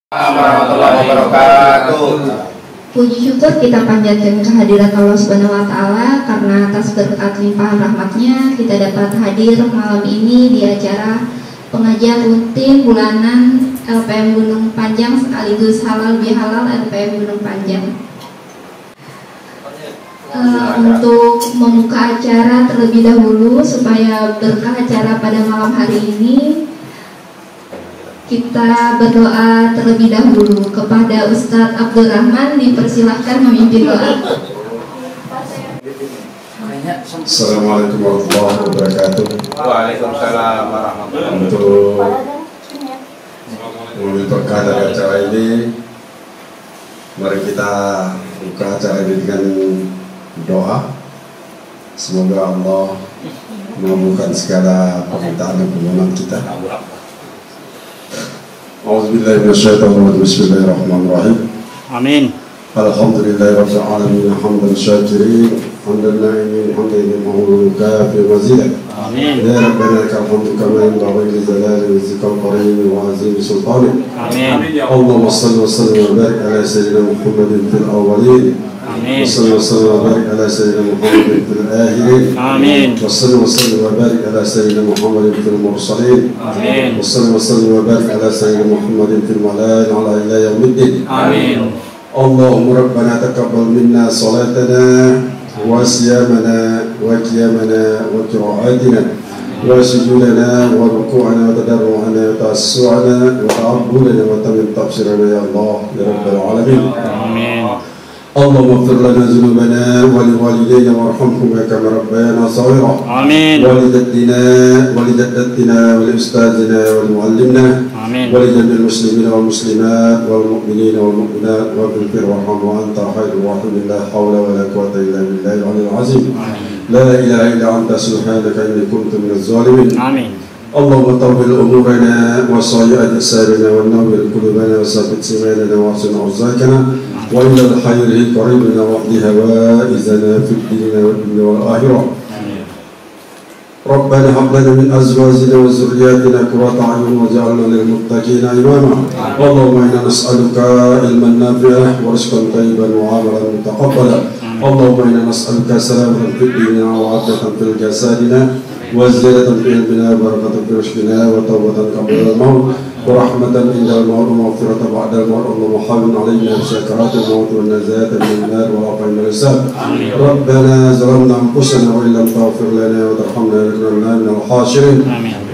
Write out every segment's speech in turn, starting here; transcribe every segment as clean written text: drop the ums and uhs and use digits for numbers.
Warahmatullahi wabarakatuh. Puji syukur kita panjatkan kehadirat Allah Subhanahu wa Ta'ala, karena atas berkat limpahan rahmatnya kita dapat hadir malam ini di acara pengajian rutin bulanan LPM Gunung Panjang sekaligus halal bihalal LPM Gunung Panjang. Untuk membuka acara terlebih dahulu supaya berkah acara pada malam hari ini, kita berdoa terlebih dahulu. Kepada Ustadz Abdul Rahman dipersilahkan memimpin doa. Assalamualaikum warahmatullahi wabarakatuh. Waalaikumsalam warahmatullahi wabarakatuh. Untuk mengambil berkah dari acara ini, mari kita buka acara ini dengan doa. Semoga Allah mengabulkan segala permintaan dan permohonan kita. A'udzubillahi minasyaitonir rajim. Bismillahirrahmanirrahim. Amin. Alhamdulillahirabbil alamin hamdan syakirin hamdan na'imin hamdan mahmudan mazidan. Amin. Ya Rabbana lakal hamdu kama yanbaghi li jalali wajhikal karim wa azimi sultanik. Amin. Allahumma shalli wa sallim wa barik ala sayyidina Muhammadin fil awwalin. Amin. Wa salli wa sallim wa barik ala sayyidina Muhammadin fil akhirin. Amin. Wa salli wa sallim wa barik ala sayyidina Muhammadin fil mursalin. Amin. Wa salli wa sallim wa barik ala sayyidina Muhammadin fil malaa'ikati ala ila yaumiddin. Amin. اللهم ربنا تقبل منا صلاتنا وصيامنا وقيامنا وقراءاتنا وسجودنا وركوعنا وتضرعنا وتوسعنا وتعبدنا وتمن تبصرنا يا الله يا رب العالمين. Amin. اللهم اغفر لنا ذنوبنا ولوالدينا وارحمهما كما ربيانا صغيرا. Amin. ولجدتنا ولاستاذنا ولمعلمنا Amin. ولجميع المسلمين والمسلمات والمؤمنين والمؤمنات واغفر وارحم وانت خير الراحمين. لا حول ولا قوة الا بالله العلي العظيم. لا اله الا انت سبحانك اني كنت من الظالمين. Amin. اللهم طول امورنا وصايع اجسادنا ونور قلوبنا وثبت سماننا واحسن ارزاقنا والى الخير قريبنا واقض هوائجنا في الدين والدنيا والاخره. ربنا هب لنا من ازواجنا وذرياتنا قرة اعين واجعلنا للمتقين اماما. اللهم انا نسالك علما نافعا ورزقا طيبا وعملا متقبلا. اللهم انا نسالك سلامة في الدين وعافية في جسدنا وزيادة في علمنا وبركة في رزقنا وتوبة قبل الموت ورحمة عند الموت ومغفرة بعد الموت. اللهم حاول علينا بسكرات الموت والنجاة من النار ورفع من الحساب. ربنا ظلمنا أنفسنا وإن لم تغفر لنا وترحمنا لنكونن من الخاسرين.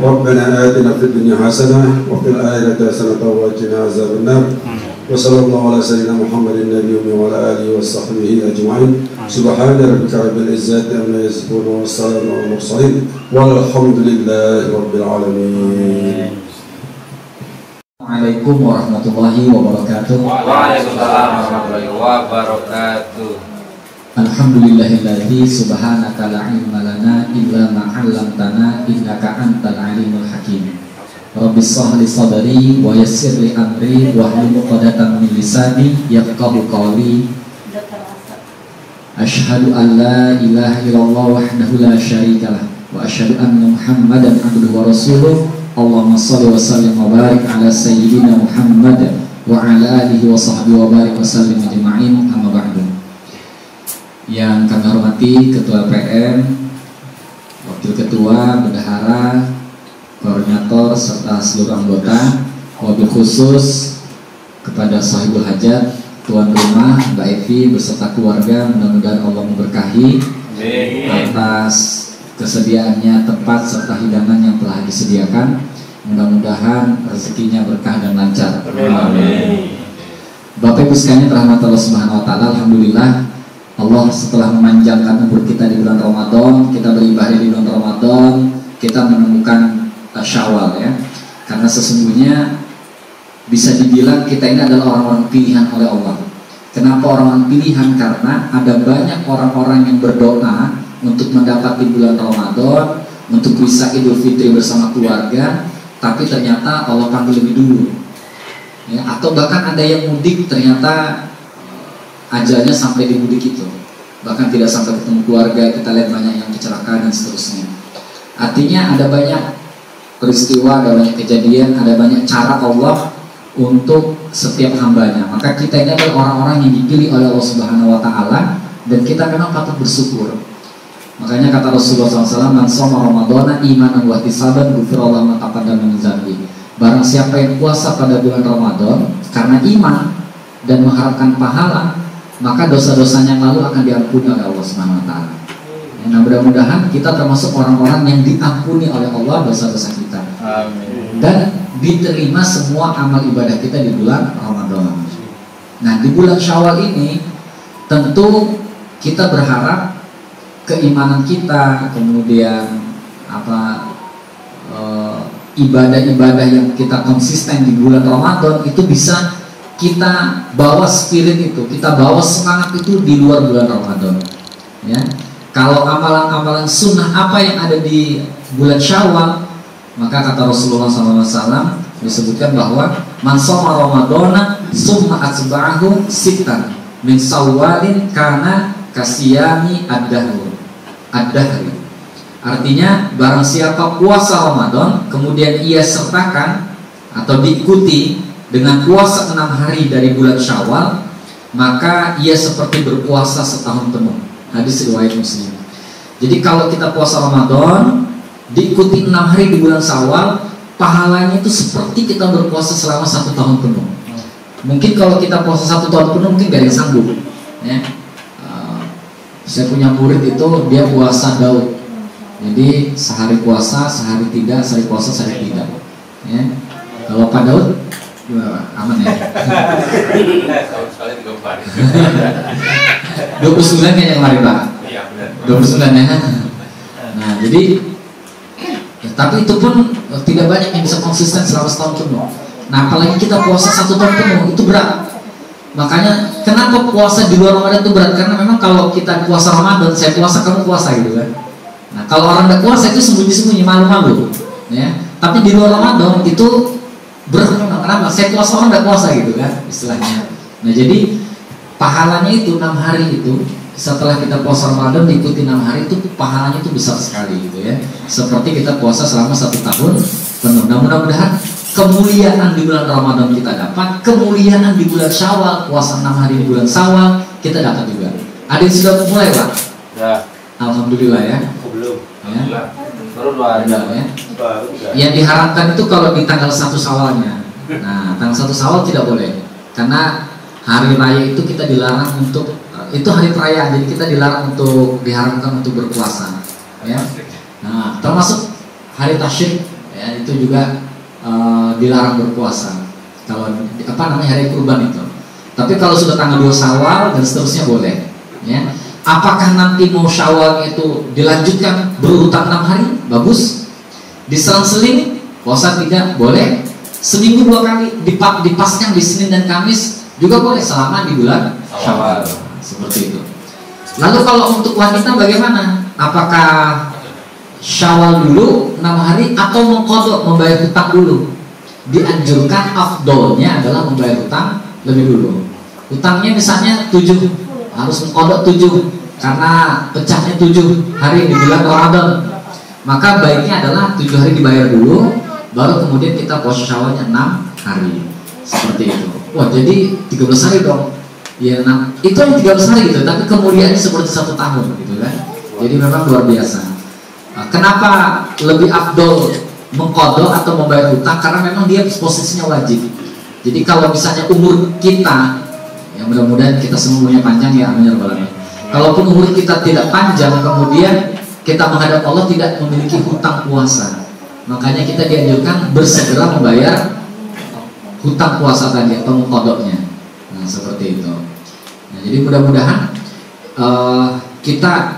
ربنا آتنا في الدنيا حسنة وفي الآخرة حسنة وقنا عذاب النار. وصلى الله على سيدنا محمد النبي وعلى آله وصحبه أجمعين. سبحان ربك رب العزة عما يصفون والسلام على المرسلين والحمد لله رب العالمين. Assalamualaikum warahmatullahi wabarakatuh. Waalaikumsalam warahmatullahi wabarakatuh. Alhamdulillahilladzi subhanaka la ilma lana illa ma 'allamtana innaka antal alimul hakim. Rabbi shrah li sadri wa yassir li amri wahlul 'uqdatam min lisani yafqahu qawli. Asyhadu an la ilaha illallah wahdahu la syarikalah wa asyhadu anna Muhammadan abduhu wa rasuluh. Allahumma shalli wa sallim wa barik ala sayyidina Muhammad wa ala alihi wa sahbihi wa barik wa sallim ajma'in, amma ba'du. Yang kami hormati Ketua PM, Wakil Ketua, Bendahara, Koordinator serta seluruh anggota, wabil khusus kepada sahibul hajat, tuan rumah Mbak Evi beserta keluarga, mudah-mudahan Allah memberkahi atas kesediaannya tempat serta hidangan yang telah disediakan. Mudah-mudahan rezekinya berkah dan lancar. Amin. Bapak Ibu sekalian rahmat Allah Subhanahu wa taala, alhamdulillah Allah setelah memanjangkan umur kita di bulan Ramadan, kita beribadah di bulan Ramadan, kita menemukan Syawal ya. Karena sesungguhnya bisa dibilang kita ini adalah orang-orang pilihan oleh Allah. Kenapa orang-orang pilihan? Karena ada banyak orang-orang yang berdoa untuk mendapat di bulan Ramadan, untuk bisa Idul Fitri bersama keluarga, tapi ternyata Allah panggil lebih dulu ya, atau bahkan ada yang mudik ternyata ajalnya sampai di mudik itu, bahkan tidak sampai ketemu keluarga. Kita lihat banyak yang kecelakaan dan seterusnya. Artinya ada banyak peristiwa, ada banyak kejadian, ada banyak cara Allah untuk setiap hambanya. Maka kita ini adalah orang-orang yang dipilih oleh Allah Subhanahu wa Ta'ala, dan kita memang patut bersyukur. Makanya kata Rasulullah SAW, man shoma Ramadhana imanan wa ihtisaban ghufira lahu ma taqaddama min dzambihi. Barang siapa yang puasa pada bulan Ramadan karena iman dan mengharapkan pahala, maka dosa-dosanya yang lalu akan diampuni oleh Allah Subhanahu wa Ta'ala. Nah, mudah-mudahan kita termasuk orang-orang yang diampuni oleh Allah dosa-dosa kita. Amin. Dan diterima semua amal ibadah kita di bulan Ramadan. Nah, di bulan Syawal ini tentu kita berharap keimanan kita, kemudian ibadah-ibadah yang kita konsisten di bulan Ramadan itu bisa kita bawa spirit itu, kita bawa semangat itu di luar bulan Ramadan. Ya, kalau amalan-amalan sunnah apa yang ada di bulan Syawal, maka kata Rasulullah SAW disebutkan bahwa man shoma Ramadana summa atba'ahu sittan min Syawalin kana kasiyami ad-dahri. Artinya barang siapa puasa Ramadan kemudian ia sertakan atau diikuti dengan puasa 6 hari dari bulan Syawal, maka ia seperti berpuasa setahun penuh. Hadis riwayat Muslim. Jadi kalau kita puasa Ramadan diikuti 6 hari di bulan Syawal, pahalanya itu seperti kita berpuasa selama 1 tahun penuh. Mungkin kalau kita puasa 1 tahun penuh mungkin gak ada yang sanggup. Ya. Saya punya murid itu dia puasa Daud. Jadi sehari puasa, sehari tidak, sehari puasa, sehari tidak. Ya. Kalau Pak Daud aman ya. Tahun sekali 3 hari. 29 kayaknya kemarin Pak. Iya benar. 29 ya. Nah jadi tapi itu pun tidak banyak yang bisa konsisten selama setahun penuh. Nah apalagi kita puasa 1 tahun penuh itu berat. Makanya kenapa puasa di luar Ramadan itu berat? Karena memang kalau kita puasa Ramadan, saya puasa kamu puasa gitu kan. Nah kalau orang tidak puasa itu sembunyi-sembunyi, malu-malu ya. Tapi di luar Ramadan itu berat. Kenapa? Saya puasa orang tidak puasa gitu kan istilahnya. Nah jadi pahalanya itu 6 hari itu setelah kita puasa Ramadan diikuti 6 hari itu pahalanya itu besar sekali gitu ya. Seperti kita puasa selama 1 tahun penuh. Nah mudah-mudahan kemuliaan di bulan Ramadan kita dapat, kemuliaan di bulan Syawal, puasa 6 hari di bulan Syawal kita dapat juga. Ada yang sudah mulai Pak? Ya. Alhamdulillah ya. Belum. Ya. Baru 2 hari. Ya. Yang diharapkan itu kalau di tanggal 1 Syawalnya. Nah, tanggal 1 Syawal tidak boleh. Karena hari raya itu kita dilarang untuk itu hari perayaan, jadi kita dilarang untuk diharamkan untuk berpuasa. Ya. Nah, termasuk hari tasyrik ya, itu juga dilarang berpuasa. Kalau hari kurban itu. Tapi kalau sudah tanggal 2 Syawal dan seterusnya boleh. Ya. Apakah nanti mau Syawalnya itu dilanjutkan berurutan 6 hari? Bagus. Diselang-seling puasa 3 boleh. Seminggu 2 kali dipaskan di Senin dan Kamis juga boleh selama di bulan Syawal. Seperti itu. Lalu kalau untuk wanita bagaimana? Apakah Syawal dulu 6 hari atau mengqadha membayar hutang dulu? Dianjurkan afdolnya adalah membayar hutang lebih dulu. Hutangnya misalnya 7, harus mengqadha 7 karena pecahnya 7 hari di bulan Ramadan. Maka baiknya adalah 7 hari dibayar dulu, baru kemudian kita puasa Syawalnya 6 hari. Seperti itu. Wah, jadi 13 hari dong. Ya, nah, itu yang 13 hari gitu, tapi kemuliaannya seperti 1 tahun gitu kan. Jadi memang luar biasa. Kenapa lebih afdol mengqadha atau membayar hutang? Karena memang dia posisinya wajib. Jadi kalau misalnya umur kita, ya mudah-mudahan kita semuanya panjang ya, amin ya rabbal alamin. Kalaupun umur kita tidak panjang, kemudian kita menghadap Allah tidak memiliki hutang puasa, makanya kita dianjurkan bersegera membayar hutang puasa tadi atau mengqadhanya. Nah, seperti itu. Nah, jadi mudah-mudahan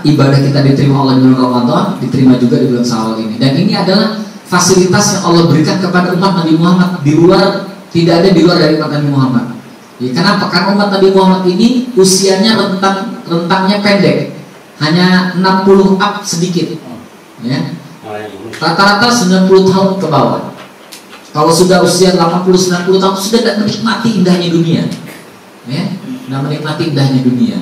ibadah kita diterima Allah di bulan Ramadan, diterima juga di bulan Syawal ini. Dan ini adalah fasilitas yang Allah berikan kepada umat Nabi Muhammad, tidak ada di luar dari umat Nabi Muhammad. Ya, kenapa? Karena umat Nabi Muhammad ini usianya rentangnya pendek, hanya 60 up sedikit. Ya. Rata-rata 90 tahun ke bawah. Kalau sudah usia 80-90 tahun sudah tidak menikmati indahnya dunia. Ya, tidak menikmati indahnya dunia.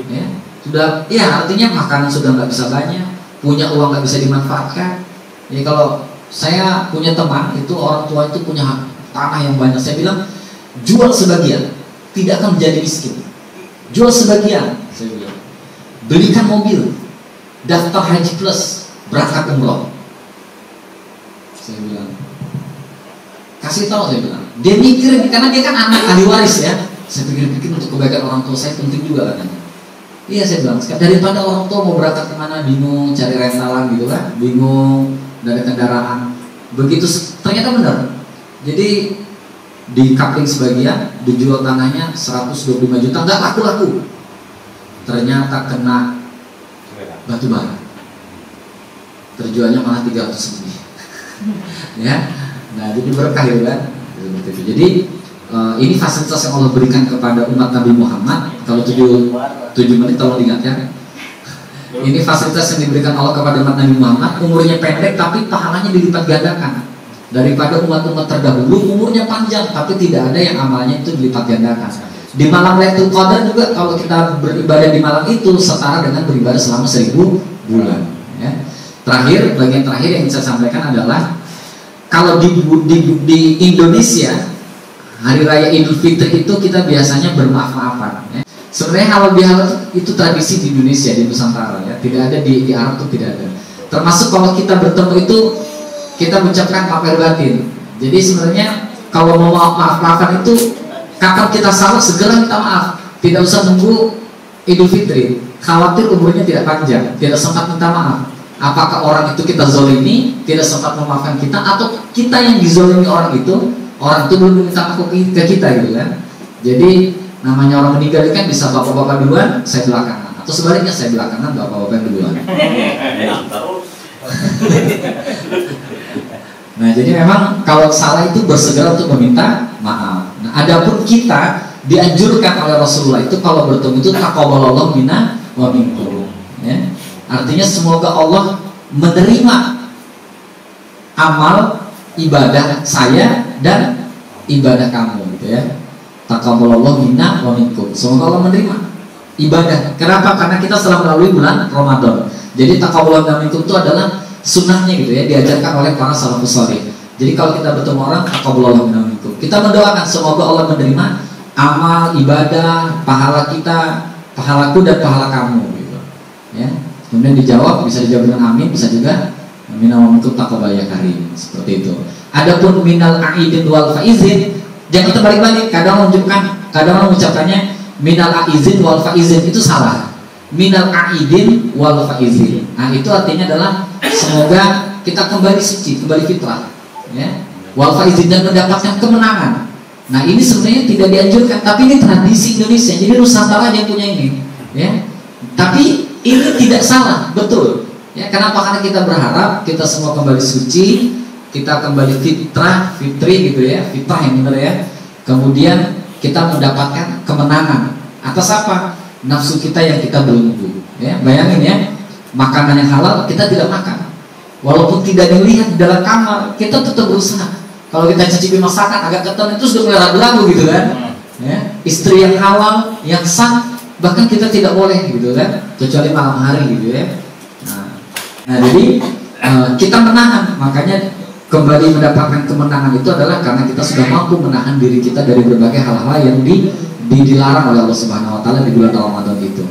Ya. Sudah, ya artinya makanan sudah nggak bisa banyak, punya uang nggak bisa dimanfaatkan. Jadi kalau saya punya teman itu orang tua itu punya tanah yang banyak. Saya bilang jual sebagian, tidak akan menjadi miskin. Jual sebagian, saya bilang. Belikan mobil, daftar haji plus, berangkat umroh. Saya bilang, kasih tahu, saya bilang. Dia mikir, karena dia kan anak ahli waris ya. Saya pikir-pikir untuk kebaikan orang tua saya penting juga katanya. Iya, saya bilang, daripada orang tua mau berangkat kemana bingung, cari rentalan gitu kan, bingung dari kendaraan. Begitu ternyata benar. Jadi di coupling sebagian, dijual tanahnya 125 juta, nggak laku-laku. Ternyata kena batu bara, terjualnya malah 300 lebih. Ya, nah jadi berkah gitu kan. Jadi ini fasilitas yang Allah berikan kepada umat Nabi Muhammad. Kalau 7 menit tolong diingat ya. Ini fasilitas yang diberikan Allah kepada umat Nabi Muhammad. Umurnya pendek tapi pahalanya dilipat gandakan. Daripada umat-umat terdahulu umurnya panjang tapi tidak ada yang amalnya itu dilipat gandakan. Di malam Lailatul Qadar juga kalau kita beribadah di malam itu setara dengan beribadah selama 1000 bulan. Ya. Terakhir, bagian terakhir yang saya sampaikan adalah kalau di Indonesia Hari Raya Idul Fitri itu kita biasanya bermaaf-maafan. Ya. Sebenarnya halal bihalal itu tradisi di Indonesia, di Nusantara ya. Tidak ada di Arab itu tidak ada. Termasuk kalau kita bertemu itu kita mengucapkan maaf batin. Jadi sebenarnya kalau mau maaf-maafan itu kapan kita salah segera minta maaf. Tidak usah nunggu Idul Fitri. Khawatir umurnya tidak panjang, tidak sempat minta maaf. Apakah orang itu kita zolimi, tidak sempat memaafkan kita, atau kita yang dizolimi orang itu belum minta maaf ke kita gitu kan. Jadi namanya orang meninggal kan bisa bapak-bapak duluan, saya belakangan, atau sebaliknya saya belakangan, bapak-bapak duluan. Nah jadi memang kalau salah itu bersegera untuk meminta maaf. Nah adapun kita dianjurkan oleh Rasulullah itu kalau bertemu itu taqabbalallahu minna wa minkum. Ya. Artinya semoga Allah menerima amal ibadah saya dan ibadah kamu gitu ya. Taqabbalallahu minna wa minkum. Semoga Allah menerima ibadah. Kenapa? Karena kita setelah melalui bulan Ramadan. Jadi taqabbalallahu minna minkum itu adalah sunnahnya gitu ya, diajarkan oleh para salafus saleh. Jadi kalau kita bertemu orang taqabbalallahu minna minkum, kita mendoakan semoga Allah menerima amal ibadah pahala kita, pahalaku dan pahala kamu gitu. Ya. Kemudian dijawab, bisa dijawab dengan amin, bisa juga minal minkum taqabbal ya karim, seperti itu. Adapun minal aidin wal faizin, jangan terbalik-balik. Kadang orang mengucapkannya minal aizin wal faizin, itu salah. Minal aidin wal faizin. Nah, itu artinya adalah semoga kita kembali suci, kembali fitrah, ya. Wal faizin, dan mendapatkan kemenangan. Nah, ini sebenarnya tidak dianjurkan, tapi ini tradisi Indonesia. Jadi Nusantara yang punya ini, ya. Tapi ini tidak salah, betul. Ya, kenapa? Karena kita berharap kita semua kembali suci, kita kembali fitri gitu ya, fitrah yang benar ya. Kemudian kita mendapatkan kemenangan atas apa? Nafsu kita yang kita belenggu. Ya, bayangin ya, makanan yang halal kita tidak makan. Walaupun tidak dilihat di dalam kamar, kita tetap berusaha. Kalau kita cicipi masakan agak keton itu sudah mulai ragu-ragu gitu kan. Ya, istri yang halal, yang sah, bahkan kita tidak boleh gitu kan, kecuali malam hari gitu ya. Nah jadi kita menahan, makanya kembali mendapatkan kemenangan itu adalah karena kita sudah mampu menahan diri kita dari berbagai hal-hal yang dilarang oleh Allah Subhanahu Wa Taala di bulan Ramadan itu.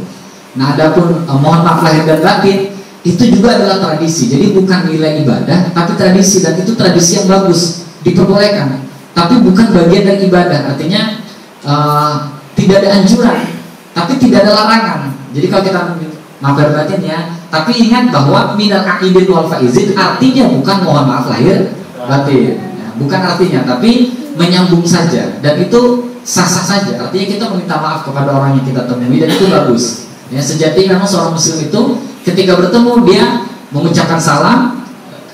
Nah adapun mohon maaf lahir dan batin itu juga adalah tradisi, jadi bukan nilai ibadah tapi tradisi, dan itu tradisi yang bagus, diperbolehkan, tapi bukan bagian dari ibadah. Artinya tidak ada anjuran, tapi tidak ada larangan. Jadi kalau kita maaf batin ya, tapi ingat bahwa minal aidin wal faizin artinya bukan mohon maaf lahir batin, ya, bukan artinya, tapi menyambung saja, dan itu sah-sah saja. Artinya kita meminta maaf kepada orang yang kita temui, dan itu bagus. Ya, sejatinya memang seorang muslim itu ketika bertemu dia mengucapkan salam,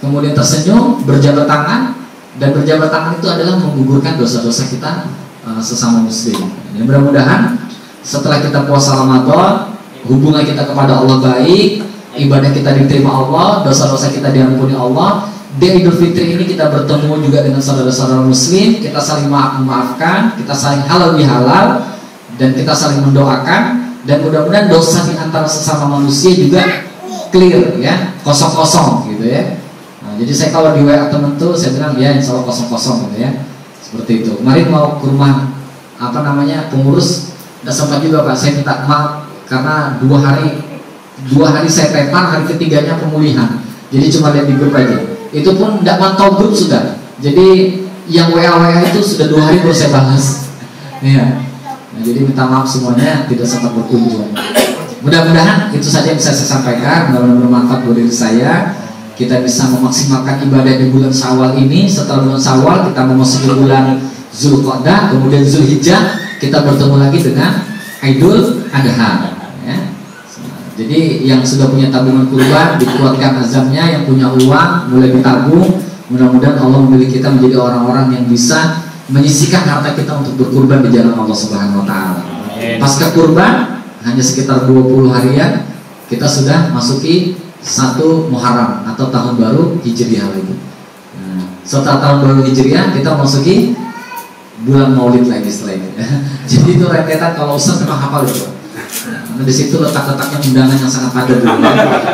kemudian tersenyum, berjabat tangan, dan berjabat tangan itu adalah menggugurkan dosa-dosa kita sesama muslim. Dan mudah-mudahan setelah kita puasa Ramadan, hubungan kita kepada Allah baik, ibadah kita diterima Allah, dosa-dosa kita diampuni Allah. Di Idul Fitri ini kita bertemu juga dengan saudara-saudara muslim, kita saling memaafkan, kita saling halal bihalal, dan kita saling mendoakan, dan mudah-mudahan dosa di antara sesama manusia juga clear ya, kosong-kosong gitu ya. Nah, jadi saya kalau di WA teman tuh saya bilang ya insya Allah kosong-kosong gitu ya. Seperti itu. Kemarin mau ke rumah pengurus, tidak sempat juga Pak. Saya minta maaf karena dua hari saya prepar, hari ketiganya pemulihan. Jadi cuma lihat di grup aja. Itu pun tidak mantau grup sudah. Jadi yang WA itu sudah 2 hari baru saya balas. Ya. Nah, jadi minta maaf semuanya tidak sempat berkunjung. Mudah-mudahan itu saja yang bisa saya sampaikan. Mudah-mudahan bermanfaat buat diri saya. Kita bisa memaksimalkan ibadah di bulan Syawal ini. Setelah bulan Syawal kita memasuki bulan Zulqa'dah, kemudian Zulhijjah kita bertemu lagi dengan Idul Adha. Ya. Jadi yang sudah punya tabungan kurban dikuatkan azamnya, yang punya uang mulai ditabung. Mudah-mudahan Allah memilih kita menjadi orang-orang yang bisa menyisihkan harta kita untuk berkurban di jalan Allah Subhanahu wa taala. Pasca kurban hanya sekitar 20 harian kita sudah masuki 1 Muharram atau tahun baru Hijriah lagi. Nah, setelah tahun baru Hijriah kita masuki bulan Maulid lagi setelah itu. Jadi itu rentetan kalau Ustaz memang hafal itu. Nah, di situ letak-letaknya undangan yang sangat padat.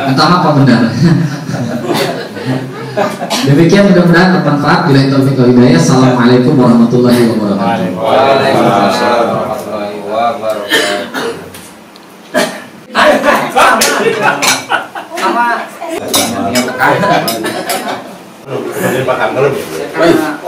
Entah apa benar. Demikian, mudah-mudahan bermanfaat. Billahi taufiq wal hidayah. Assalamualaikum warahmatullahi wabarakatuh. Waalaikumsalam warahmatullahi wabarakatuh. Sama. Belum paham belum?